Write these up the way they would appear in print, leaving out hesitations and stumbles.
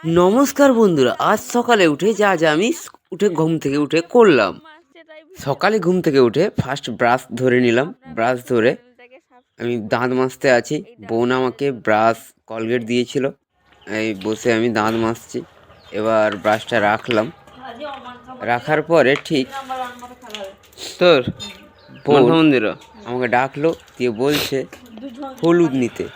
নমস্কার বন্ধুরা, আজ সকালে উঠে যা আমি ঘুম থেকে উঠে করলাম। সকালে ঘুম থেকে উঠে ফার্স্ট ব্রাশ ধরে নিলাম। ব্রাশ ধরে আমি দাঁত মাজতে আছি। বোন আমাকে ব্রাশ কলগেট দিয়েছিল, এই বসে আমি দাঁত মাজছি। এবার ব্রাশটা রাখলাম। রাখার পরে ঠিক তোর বোন আমাকে ডাকলো, দিয়ে বলছে হলুদ নিতে।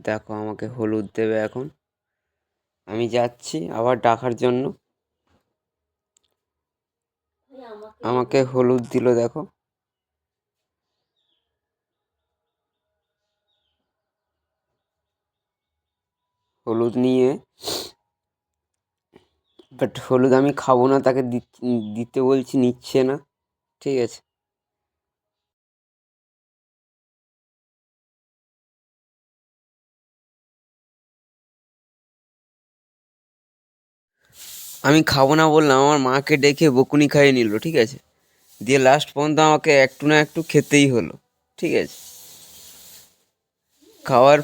দেখো আমাকে হলুদ দেবে এখন। আমি যাচ্ছি আবার ডাকার জন্য। আমাকে হলুদ দিল, দেখো। হলুদ নিয়ে, বাট হলুদ আমি খাবো না, তাকে দিতে বলছি, নিচ্ছে না। ঠিক আছে, আমি খাবো না বললাম, আমার মাকে ডেকে বকুনি খাইয়ে নিল। ঠিক আছে, দিয়ে লাস্ট পর্যন্ত আমাকে একটু না একটু খেতেই হলো। ঠিক আছে, খাওয়ার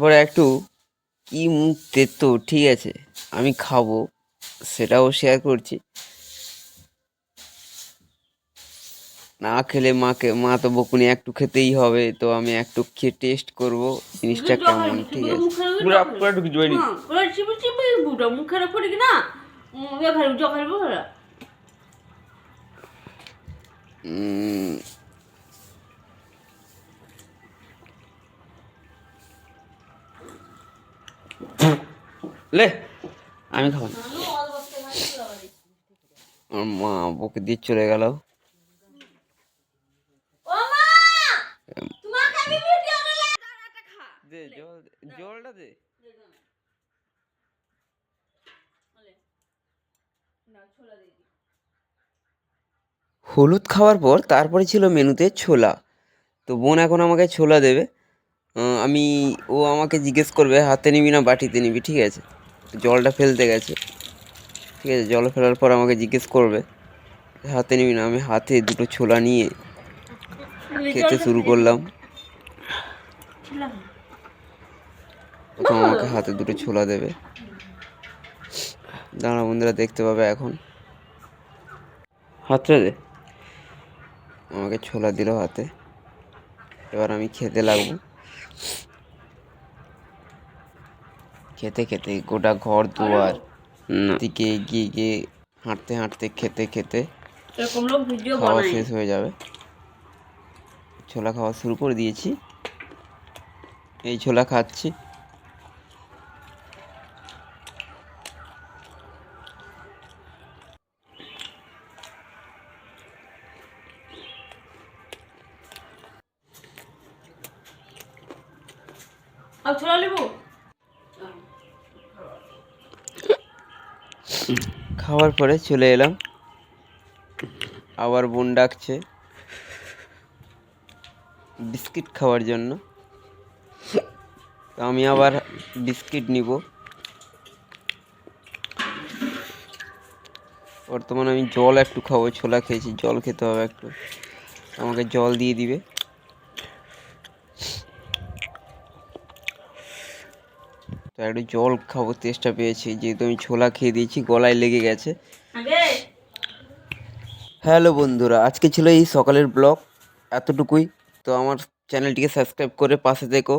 পরে একটু কি মুখ তেতো। ঠিক আছে, আমি খাবো, সেটাও শেয়ার করছি। না খেলে মা তো বকুনি একটু খেতেই হবে, তো আমি একটু খেয়ে টেস্ট করব জিনিসটা কেমন। ঠিক আছে, লে আমি খাবো না। আমার মা বকে দিয়ে চলে গেল। জলটা দে। হলুদ খাওয়ার পর তারপরে ছিল মেনুতে ছোলা। তো বোন এখন আমাকে ছোলা দেবে। ও আমাকে জিজ্ঞেস করবে হাতে নিবি না বাটিতে নিবি। ঠিক আছে, জলটা ফেলতে গেছে। ঠিক আছে, জল ফেলার পর আমাকে জিজ্ঞেস করবে হাতে নিবি না। আমি হাতে দুটো ছোলা নিয়ে খেতে শুরু করলাম। প্রথম আমাকে হাতে দুটো ছোলা দেবে। দাঁড়া বন্ধুরা, দেখতে পাবে এখন। হাতটা দে। আমাকে ছোলা দিল হাতে। এবার আমি খেতে লাগবো। খেতে খেতে গোটা ঘর দুয়ার দিকে এগিয়ে গিয়ে হাঁটতে হাঁটতে খেতে খেতে খাওয়া শেষ হয়ে যাবে। ছোলা খাওয়া শুরু করে দিয়েছি, এই ছোলা খাচ্ছি। খাওয়ার পরে চলে এলাম, আবার বোন ডাকছে বিস্কিট খাওয়ার জন্য। তো আমি আবার বিস্কিট নিব। বর্তমানে আমি জল একটু খাবো, ছোলা খেয়েছি, জল খেতে হবে একটু। আমাকে জল দিয়ে দিবে। তো একটু জল খাবো, তেষ্টা পেয়েছি, যেহেতু আমি ছোলা খেয়ে দিয়েছি, গলায় লেগে গেছে। হ্যালো বন্ধুরা, আজকে ছিল এই সকালের ব্লগ, এতটুকুই। তো আমার চ্যানেলটিকে সাবস্ক্রাইব করে পাশে থেকো।